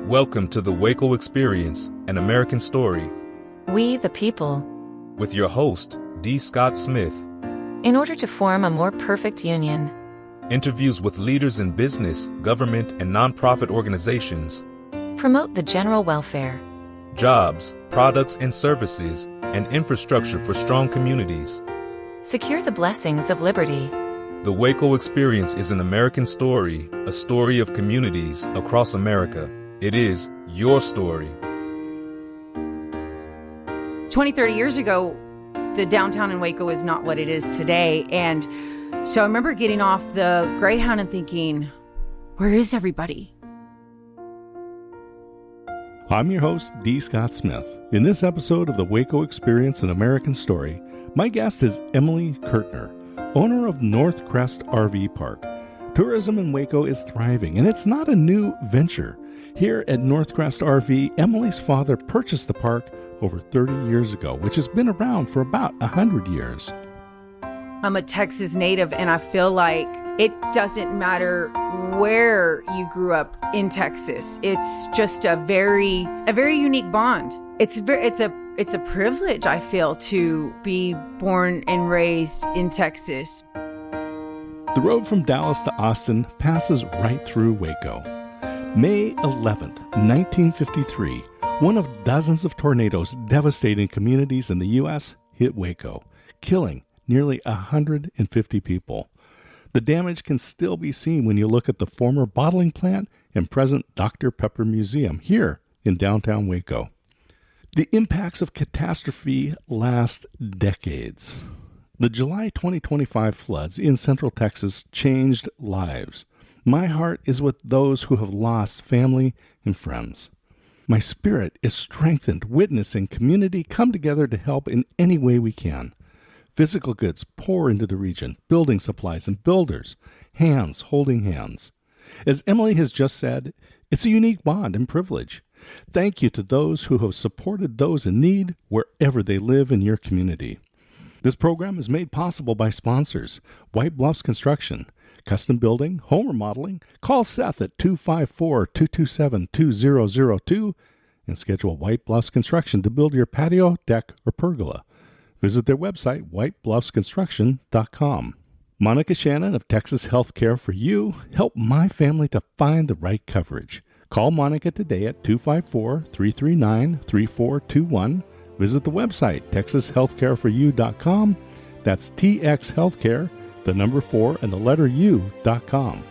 Welcome to the WACO Experience, an American story. We, the people. With your host, D. Scott Smith. In order to form a more perfect union. Interviews with leaders in business, government, and nonprofit organizations. Promote the general welfare. Jobs, products and services, and infrastructure for strong communities. Secure the blessings of liberty. The WACO Experience is an American story, a story of communities across America. It is your story. 20, 30 years ago, the downtown in Waco is not what it is today. And so I remember getting off the Greyhound and thinking, where is everybody? I'm your host, D. Scott Smith. In this episode of the WACO Experience, an American story, my guest is Emily Kirtner, owner of North Crest RV Park. Tourism in Waco is thriving, and it's not a new venture. Here at North Crest RV, Emily's father purchased the park over 30 years ago, which has been around for about 100 years. I'm a Texas native, and I feel like it doesn't matter where you grew up in Texas. It's just a very unique bond. It's a privilege, I feel, to be born and raised in Texas. The road from Dallas to Austin passes right through Waco. May 11th, 1953, one of dozens of tornadoes devastating communities in the U.S. hit Waco, killing nearly 150 people. The damage can still be seen when you look at the former bottling plant and present Dr. Pepper Museum here in downtown Waco. The impacts of catastrophe last decades. The July 2025 floods in Central Texas changed lives. My heart is with those who have lost family and friends. My spirit is strengthened witnessing community come together to help in any way we can. Physical goods pour into the region, building supplies and builders, hands holding hands. As Emily has just said, it's a unique bond and privilege. Thank you to those who have supported those in need wherever they live in your community. This program is made possible by sponsors, White Bluffs Construction, Custom Building, Home Remodeling. Call Seth at 254-227-2002 and schedule White Bluffs Construction to build your patio, deck, or pergola. Visit their website, whitebluffsconstruction.com. Monica Shannon of Texas Healthcare for You helped my family to find the right coverage. Call Monica today at 254-339-3421. Visit the website, texashealthcareforyou.com. That's TXHealthcare, the number 4 and the letter U.com.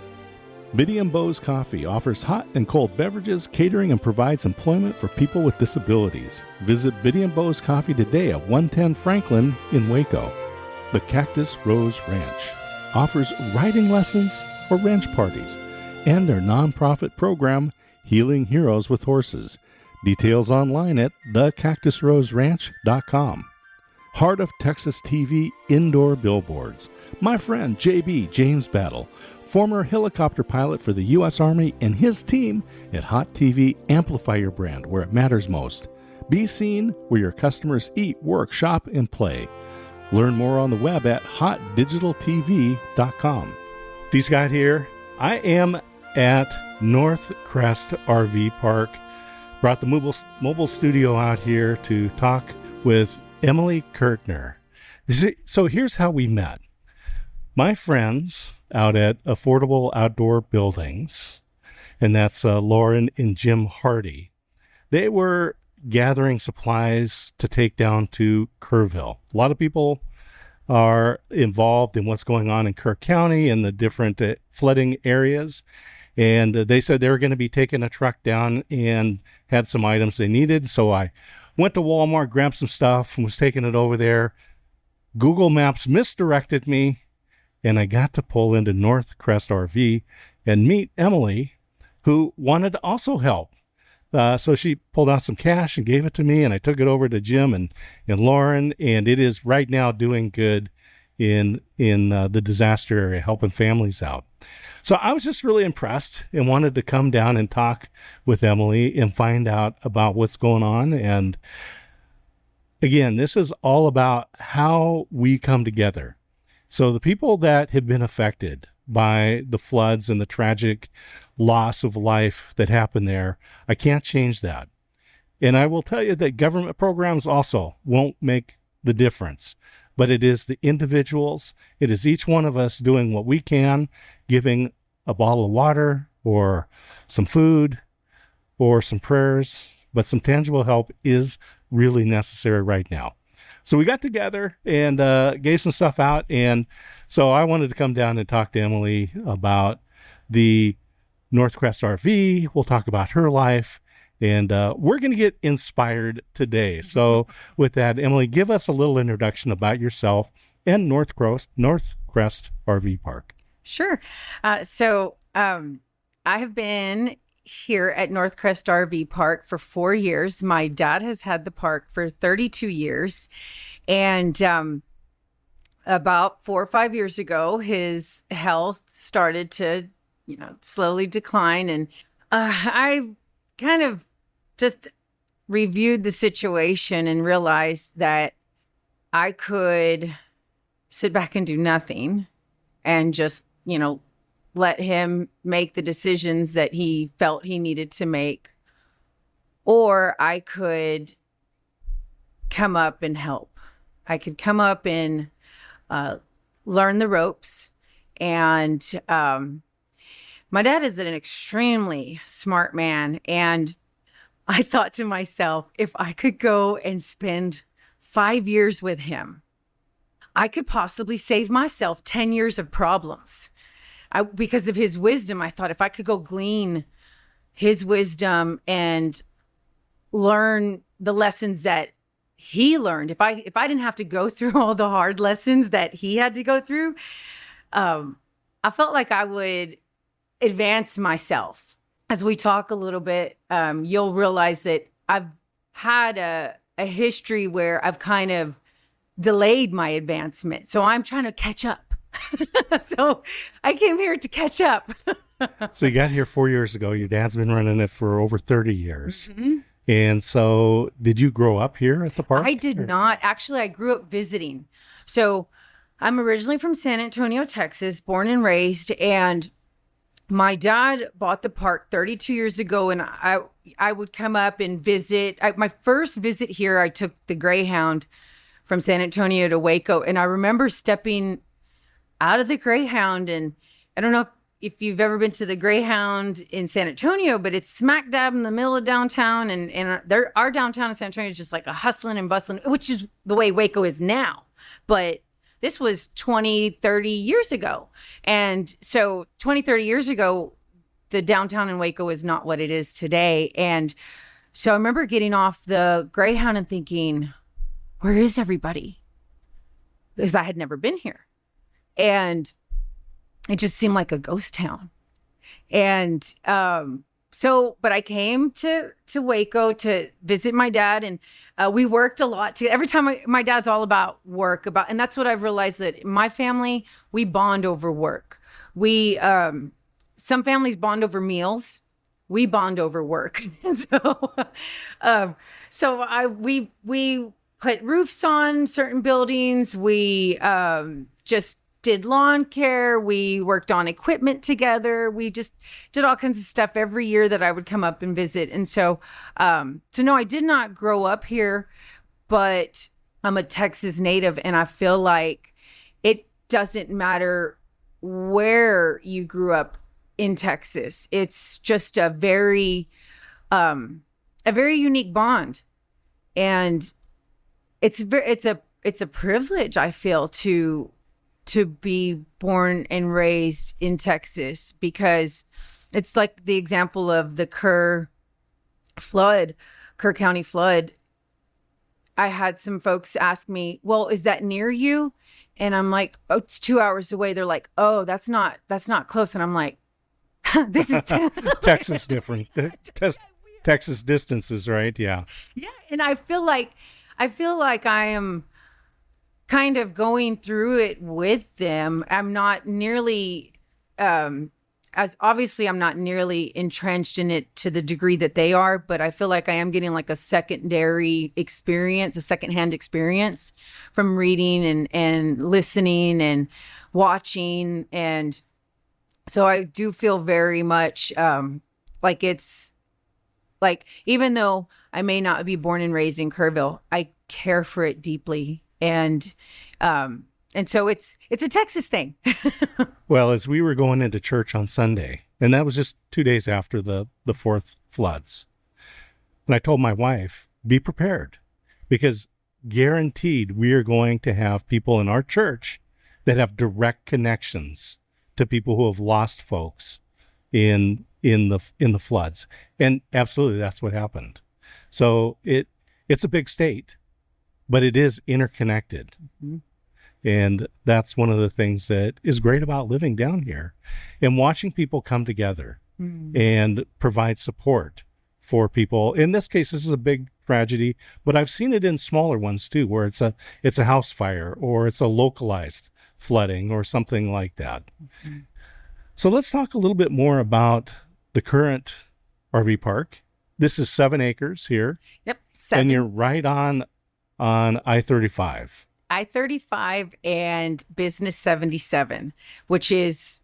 Biddy and Beau's Coffee offers hot and cold beverages, catering, and provides employment for people with disabilities. Visit Biddy and Beau's Coffee today at 110 Franklin in Waco. The Cactus Rose Ranch offers riding lessons or ranch parties, and their nonprofit program, Healing Heroes with Horses. Details online at thecactusroseranch.com. Heart of Texas TV Indoor Billboards. My friend JB James Battle, former helicopter pilot for the U.S. Army, and his team at Hot TV amplify your brand where it matters most. Be seen where your customers eat, work, shop, and play. Learn more on the web at hotdigitaltv.com. D. Scott here. I am at North Crest RV Park. Brought the mobile studio out here to talk with Emily Kirtner. So here's how we met. My friends out at Affordable Outdoor Buildings, and that's Lauren and Jim Hardy, they were gathering supplies to take down to Kerrville. A lot of people are involved in what's going on in Kerr County and the different flooding areas. And they said they were going to be taking a truck down and had some items they needed. So I went to Walmart, grabbed some stuff, and was taking it over there. Google Maps misdirected me, and I got to pull into North Crest RV and meet Emily, who wanted to also help. So she pulled out some cash and gave it to me, and I took it over to Jim and Lauren, and it is right now doing good in the disaster area, helping families out. So I was just really impressed and wanted to come down and talk with Emily and find out about what's going on. And again, this is all about how we come together. So the people that have been affected by the floods and the tragic loss of life that happened there. I can't change that. And I will tell you that government programs also won't make the difference. But it is the individuals, it is each one of us doing what we can, giving a bottle of water or some food or some prayers, but some tangible help is really necessary right now. So we got together and gave some stuff out. And so I wanted to come down and talk to Emily about the North Crest RV. We'll talk about her life. And we're going to get inspired today. So with that, Emily, give us a little introduction about yourself and North Crest RV Park. Sure. So I have been here at North Crest RV Park for 4 years. My dad has had the park for 32 years. And about 4 or 5 years ago, his health started to, slowly decline. And I kind of just reviewed the situation and realized that I could sit back and do nothing and just, let him make the decisions that he felt he needed to make. Or I could come up and help. I could come up and learn the ropes. And my dad is an extremely smart man. And I thought to myself, if I could go and spend 5 years with him, I could possibly save myself 10 years of problems. Because of his wisdom, I thought if I could go glean his wisdom and learn the lessons that he learned, if I didn't have to go through all the hard lessons that he had to go through, I felt like I would advance myself. As we talk a little bit, you'll realize that I've had a history where I've kind of delayed my advancement. So I'm trying to catch up. So I came here to catch up. So you got here 4 years ago. Your dad's been running it for over 30 years. Mm-hmm. And so did you grow up here at the park? I did not. Actually, I grew up visiting. So I'm originally from San Antonio, Texas, born and raised. And my dad bought the park 32 years ago, and I would come up and visit. My first visit here, I took the Greyhound from San Antonio to Waco, and I remember stepping out of the Greyhound, and I don't know if you've ever been to the Greyhound in San Antonio, but it's smack dab in the middle of downtown, and our downtown in San Antonio is just like a hustling and bustling, which is the way Waco is now. But this was 20, 30 years ago. And so 20, 30 years ago, the downtown in Waco is not what it is today. And so I remember getting off the Greyhound and thinking, where is everybody? Because I had never been here. And it just seemed like a ghost town. And but I came to Waco to visit my dad, and we worked a lot. Every time my dad's all about work, and that's what I've realized, that in my family, we bond over work. We some families bond over meals. We bond over work. We put roofs on certain buildings. We just did lawn care. We worked on equipment together. We just did all kinds of stuff every year that I would come up and visit. And so no, I did not grow up here, but I'm a Texas native, and I feel like it doesn't matter where you grew up in Texas. It's just a very unique bond. And it's a privilege, I feel, to be born and raised in Texas, because it's like the example of the Kerr County flood. I had some folks ask me, well, is that near you? And I'm like, oh, it's 2 hours away. They're like, oh, that's not close. And I'm like, this is Texas difference. Texas distances, right? Yeah. Yeah. And I feel like I am kind of going through it with them. I'm not nearly, I'm not nearly entrenched in it to the degree that they are, but I feel like I am getting like a secondary experience, a secondhand experience from reading and listening and watching. And So I do feel very much like it's like, even though I may not be born and raised in Kerrville, I care for it deeply. And so it's a Texas thing. Well, as we were going into church on Sunday, and that was just 2 days after the fourth floods, and I told my wife, be prepared, because guaranteed we are going to have people in our church that have direct connections to people who have lost folks in the floods. And absolutely, that's what happened. So it's a big state, but it is interconnected. Mm-hmm. And that's one of the things that is great about living down here and watching people come together and provide support for people. In this case, this is a big tragedy, but I've seen it in smaller ones too, where it's a house fire or it's a localized flooding or something like that. Mm-hmm. So let's talk a little bit more about the current RV park. This is 7 acres here. Yep, 7. And you're right on I-35. I-35 and Business 77, which is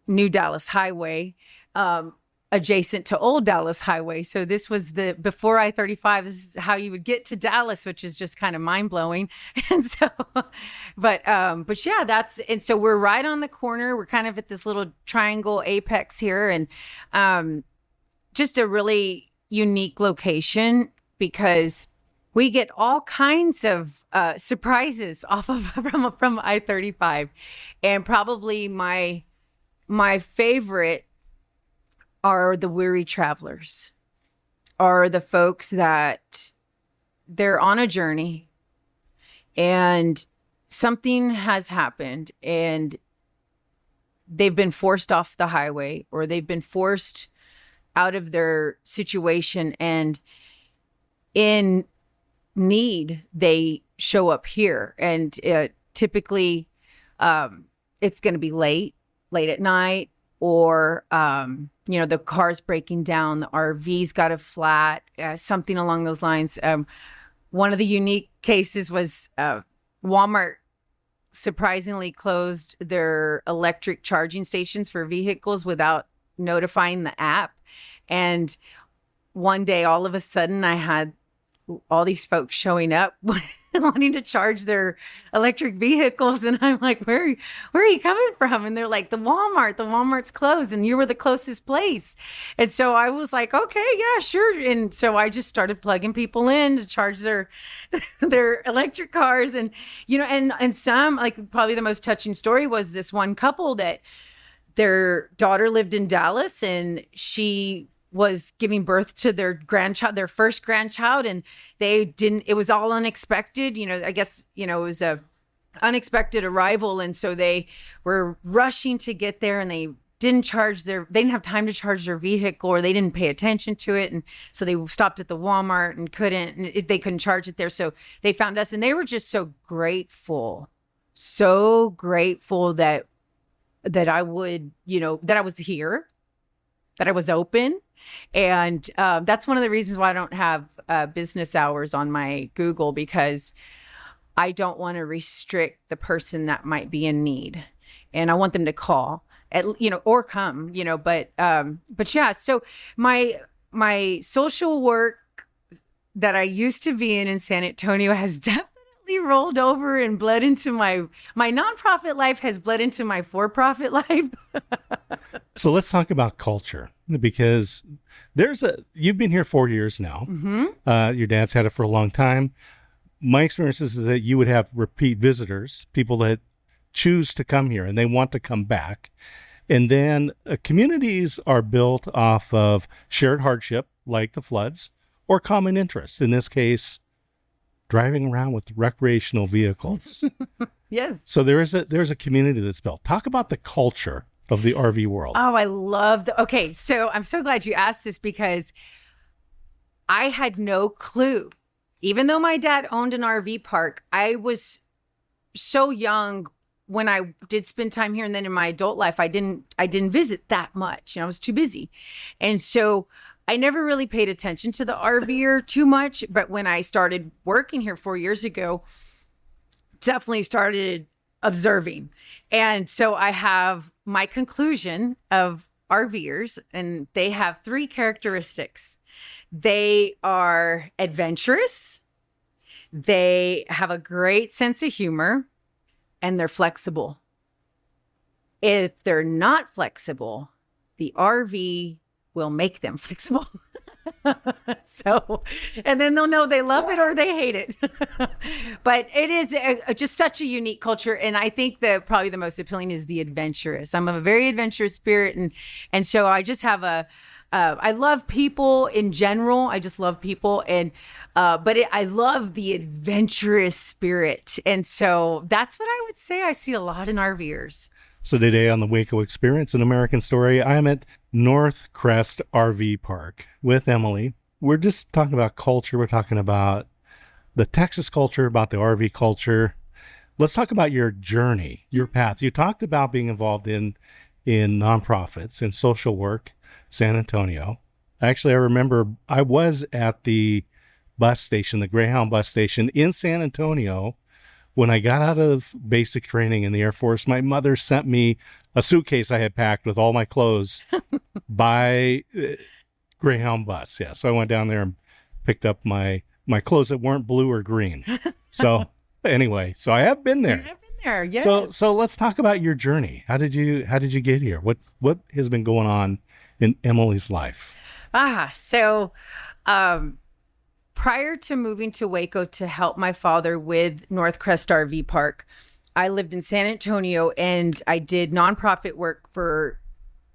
New Dallas Highway, adjacent to Old Dallas Highway. So this was before I-35 is how you would get to Dallas, which is just kind of mind blowing. And so, but yeah, and so we're right on the corner. We're kind of at this little triangle apex here, and just a really unique location because we get all kinds of surprises off of from I-35, and probably my favorite are the weary travelers, are the folks that they're on a journey and something has happened and they've been forced off the highway, or they've been forced out of their situation, and in need, they show up here. And typically it's going to be late at night, or the car's breaking down, the RV's got a flat, something along those lines. One of the unique cases was Walmart surprisingly closed their electric charging stations for vehicles without notifying the app. And one day, all of a sudden, I had all these folks showing up wanting to charge their electric vehicles. And I'm like, where are you coming from? And they're like, the Walmart's closed and you were the closest place. And so I was like, okay, yeah, sure. And so I just started plugging people in to charge their electric cars. And, and some, like, probably the most touching story was this one couple that their daughter lived in Dallas, and she was giving birth to their first grandchild, and it was all unexpected. I guess, it was a unexpected arrival. And so they were rushing to get there, and they didn't have time to charge their vehicle, or they didn't pay attention to it. And so they stopped at the Walmart and they couldn't charge it there. So they found us, and they were just so grateful that I would, that I was here, that I was open. And that's one of the reasons why I don't have business hours on my Google, because I don't want to restrict the person that might be in need, and I want them to call or come, but yeah. So my social work that I used to be in San Antonio has definitely rolled over and bled into my nonprofit life, has bled into my for-profit life. So let's talk about culture, because you've been here 4 years now. Mm-hmm. Your dad's had it for a long time. My experience is that you would have repeat visitors, people that choose to come here and they want to come back. And then communities are built off of shared hardship, like the floods, or common interest. In this case, driving around with recreational vehicles. Yes. So there's a community that's built. Talk about the culture of the RV world. Oh, I love okay. So I'm so glad you asked this, because I had no clue. Even though my dad owned an RV park, I was so young when I did spend time here, and then in my adult life, I didn't visit that much. I was too busy. And so I never really paid attention to the RVer too much. But when I started working here 4 years ago, definitely started observing. And so I have my conclusion of RVers, and they have 3 characteristics. They are adventurous, they have a great sense of humor, and they're flexible. If they're not flexible, the RV will make them flexible. So, and then they'll know they love it or they hate it. But it is just such a unique culture. And I think that probably the most appealing is the adventurous. I'm a very adventurous spirit. And so I just have I love people in general. I just love people. But I love the adventurous spirit. And so that's what I would say I see a lot in RVers. So today on the WACO Experience, an American Story, I'm at North Crest RV Park with Emily. We're just talking about culture. We're talking about the Texas culture, about the RV culture. Let's talk about your journey, your path. You talked about being involved in nonprofits and social work, San Antonio. Actually, I remember I was at the bus station, the Greyhound bus station in San Antonio. When I got out of basic training in the Air Force, my mother sent me a suitcase I had packed with all my clothes by Greyhound bus. Yeah, so I went down there and picked up my clothes that weren't blue or green. So anyway, so I have been there. You have been there, yes. So let's talk about your journey. How did you get here? What has been going on in Emily's life? Prior to moving to Waco to help my father with North Crest RV Park, I lived in San Antonio and I did nonprofit work for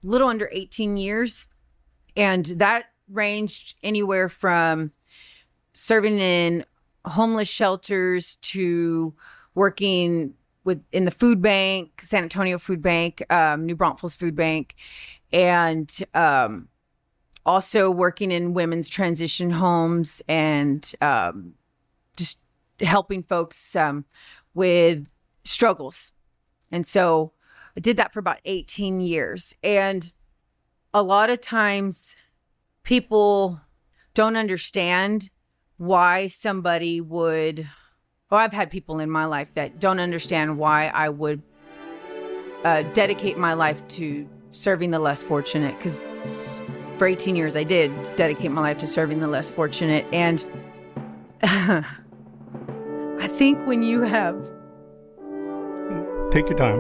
a little under 18 years. And that ranged anywhere from serving in homeless shelters to working in the food bank, San Antonio Food Bank, New Braunfels Food Bank, and also working in women's transition homes and just helping folks with struggles. And so I did that for about 18 years. And a lot of times people don't understand why somebody would, I've had people in my life that don't understand why I would dedicate my life to serving the less fortunate, because for 18 years, I did dedicate my life to serving the less fortunate. And I think when you have... Take your time.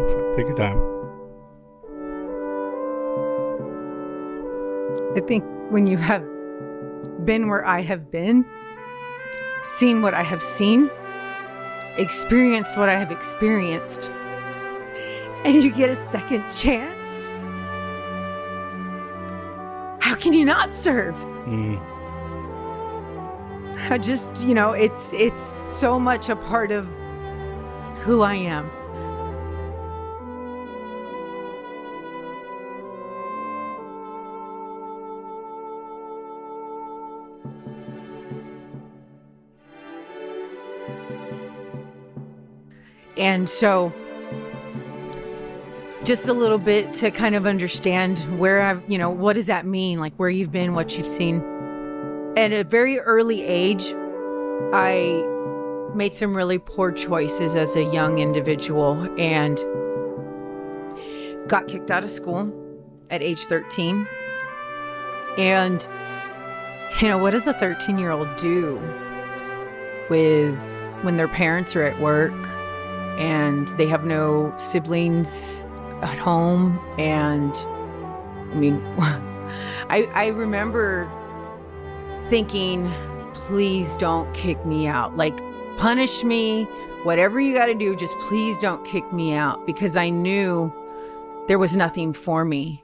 I think when you have been where I have been, seen what I have seen, experienced what I have experienced, and you get a second chance, how can you not serve? I just, it's so much a part of who I am. And so just a little bit to kind of understand where what does that mean? Like where you've been, what you've seen. At a very early age, I made some really poor choices as a young individual and got kicked out of school at age 13. And, what does a 13-year-old do when their parents are at work and they have no siblings at home? And I remember thinking, please don't kick me out. Like, punish me, whatever you got to do, just please don't kick me out, because I knew there was nothing for me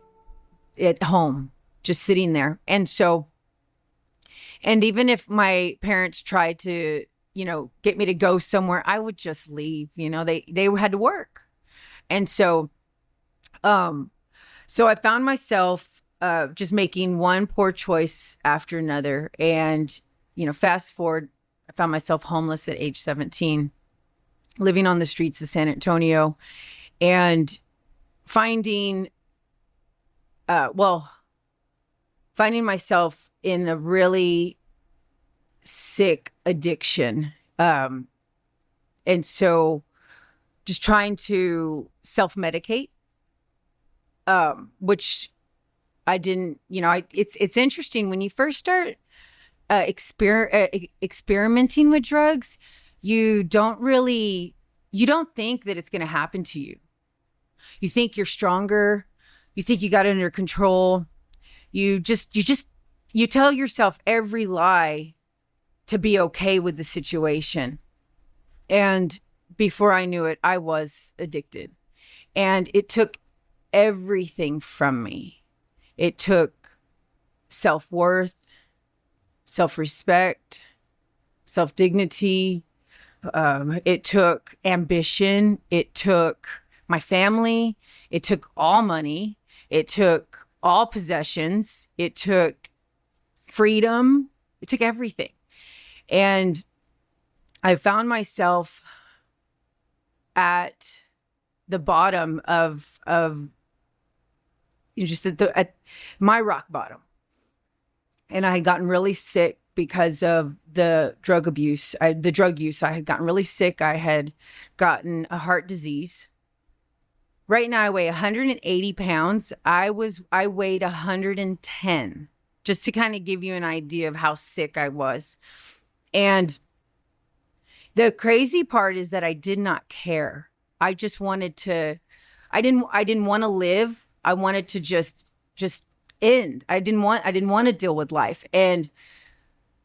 at home, just sitting there. And so, and even if my parents tried to, get me to go somewhere, I would just leave. They had to work. And so, so I found myself just making one poor choice after another. And, fast forward, I found myself homeless at age 17, living on the streets of San Antonio, and finding myself in a really sick addiction. And so just trying to self-medicate which I didn't, it's interesting when you first start experimenting with drugs, you don't think that it's going to happen to you. You think you're stronger. You think you got it under control. You tell yourself every lie to be okay with the situation. And before I knew it, I was addicted. And it took everything from me. It took self-worth, self-respect, self-dignity. It took ambition. It took my family. It took all money. It took all possessions. It took freedom. It took everything. And I found myself at the bottom of just at my rock bottom. And I had gotten really sick because of the drug abuse, the drug use. I had gotten really sick. I had gotten a heart disease. Right now I weigh 180 pounds. I weighed 110, just to kind of give you an idea of how sick I was. And the crazy part is that I did not care. I just wanted to, I didn't want to live. I wanted to just end. I didn't want to deal with life. And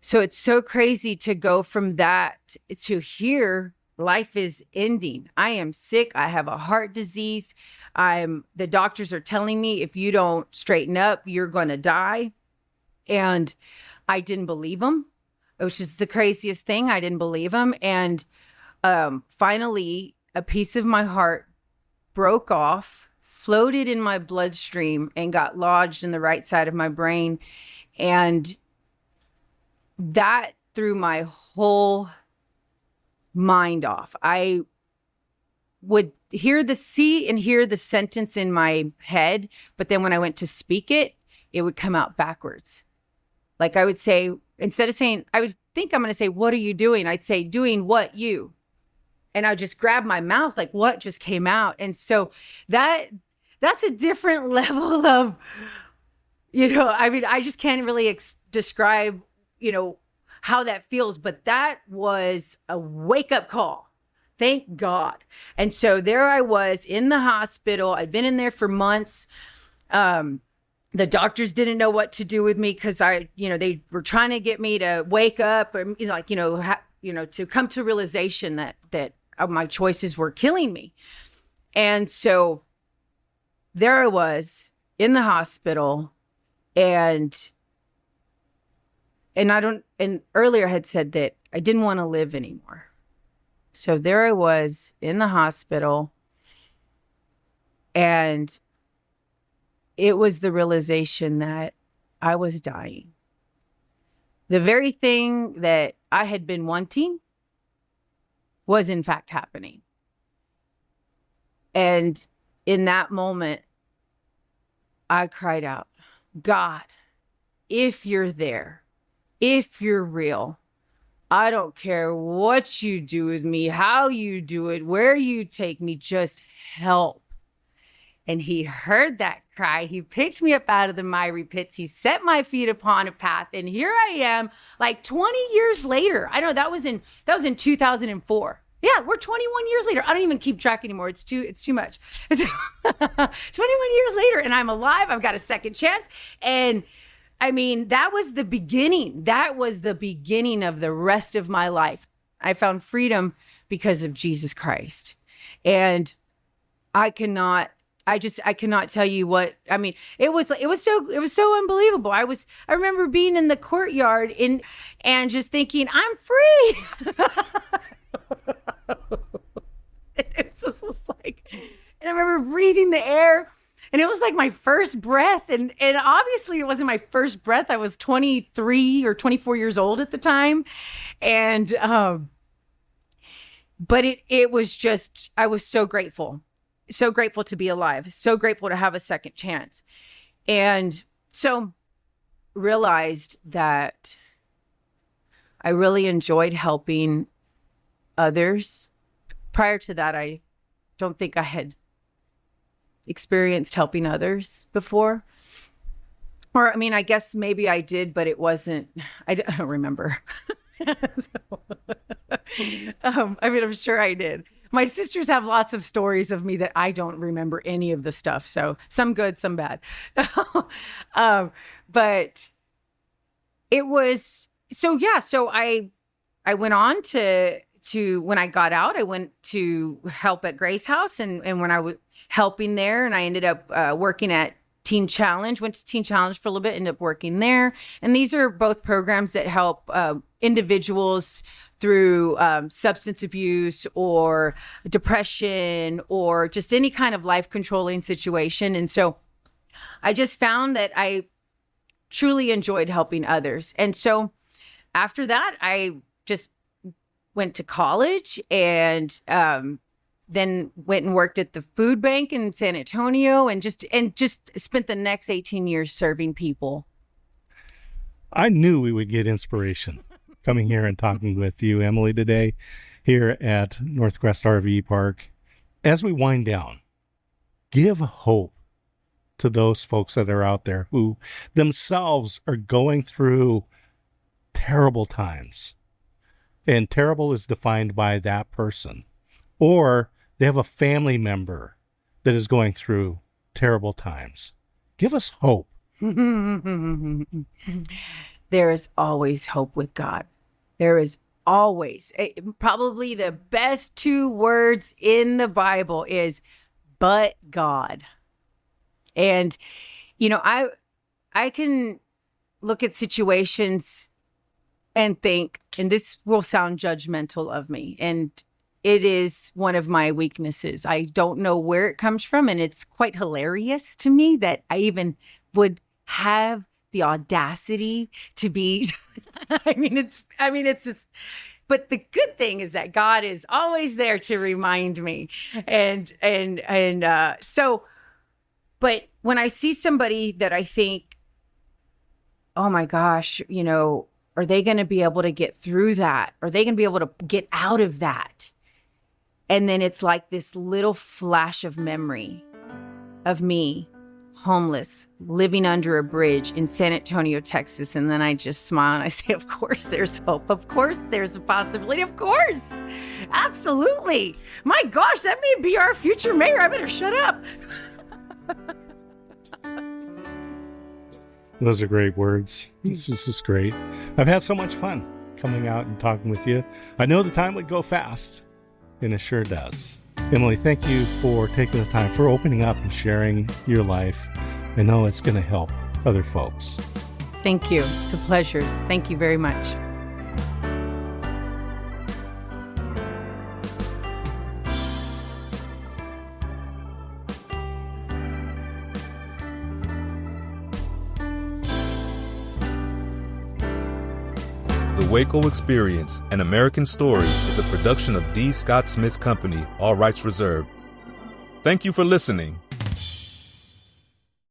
so it's so crazy to go from that to here. Life is ending. I am sick. I have a heart disease. The doctors are telling me if you don't straighten up, you're going to die. And I didn't believe them, which is the craziest thing. I didn't believe them. And finally, a piece of my heart broke off, floated in my bloodstream, and got lodged in the right side of my brain. And that threw my whole mind off. I would hear the sentence in my head, but then when I went to speak it, it would come out backwards. Like I would say, instead of saying, I would think I'm going to say, what are you doing? I'd say, doing what you. And I would just grab my mouth, like what just came out. And so that's a different level of, I just can't really describe, how that feels, but that was a wake up call. Thank God. And so there I was in the hospital. I'd been in there for months. The doctors didn't know what to do with me because they were trying to get me to wake up or to come to realization that my choices were killing me. And so there I was in the hospital, and earlier I had said that I didn't want to live anymore. So there I was in the hospital, and it was the realization that I was dying. The very thing that I had been wanting was in fact happening. And in that moment, I cried out, God, if you're there, if you're real, I don't care what you do with me, how you do it, where you take me, just help. And he heard that cry. He picked me up out of the miry pits. He set my feet upon a path. And here I am, like 20 years later. I know that was in 2004. Yeah, we're 21 years later. I don't even keep track anymore. It's too much. 21 years later, and I'm alive. I've got a second chance. And I mean, that was the beginning. That was the beginning of the rest of my life. I found freedom because of Jesus Christ. And I cannot tell you what, I mean, it was so unbelievable. I remember being in the courtyard and just thinking, I'm free. It just was like, and I remember breathing the air, and it was like my first breath. And obviously it wasn't my first breath. I was 23 or 24 years old at the time. And, but it was just, I was so grateful to be alive, so grateful to have a second chance. And so realized that I really enjoyed helping others. Prior to that, I don't think I had experienced helping others before. Or, I mean, I guess maybe I did, but it wasn't, I don't remember. I mean, I'm sure I did. My sisters have lots of stories of me that I don't remember any of the stuff. So some good, some bad. But it was, so I went on to when I got out, I went to help at Grace House. And when I was helping there, and I ended up working at Teen Challenge, went to Teen Challenge for a little bit, ended up working there. And these are both programs that help individuals through substance abuse or depression or just any kind of life controlling situation. And so I just found that I truly enjoyed helping others. And so after that, I just went to college and then went and worked at the food bank in San Antonio and just spent the next 18 years serving people. I knew we would get inspiration coming here and talking with you, Emily, today here at North Crest RV Park. As we wind down, give hope to those folks that are out there who themselves are going through terrible times. And terrible is defined by that person. Or they have a family member that is going through terrible times. Give us hope. There is always hope with God. There is always. Probably the best 2 words in the Bible is, but God. And, you know, I can look at situations and think, and this will sound judgmental of me, and it is one of my weaknesses. I don't know where it comes from, and it's quite hilarious to me that I even would have the audacity to be. I mean, it's just, but the good thing is that God is always there to remind me. So, but when I see somebody that I think, oh my gosh, you know, are they going to be able to get through that? Are they going to be able to get out of that? And then it's like this little flash of memory of me, homeless, living under a bridge in San Antonio, Texas. And then I just smile and I say, of course there's hope. Of course there's a possibility. Of course. Absolutely. My gosh, that may be our future mayor. I better shut up. Those are great words. This is great. I've had so much fun coming out and talking with you. I know the time would go fast, and it sure does. Emily, thank you for taking the time, for opening up and sharing your life. I know it's going to help other folks. Thank you. It's a pleasure. Thank you very much. The WACO Experience, An American Story is a production of D. Scott Smith Company, all rights reserved. Thank you for listening.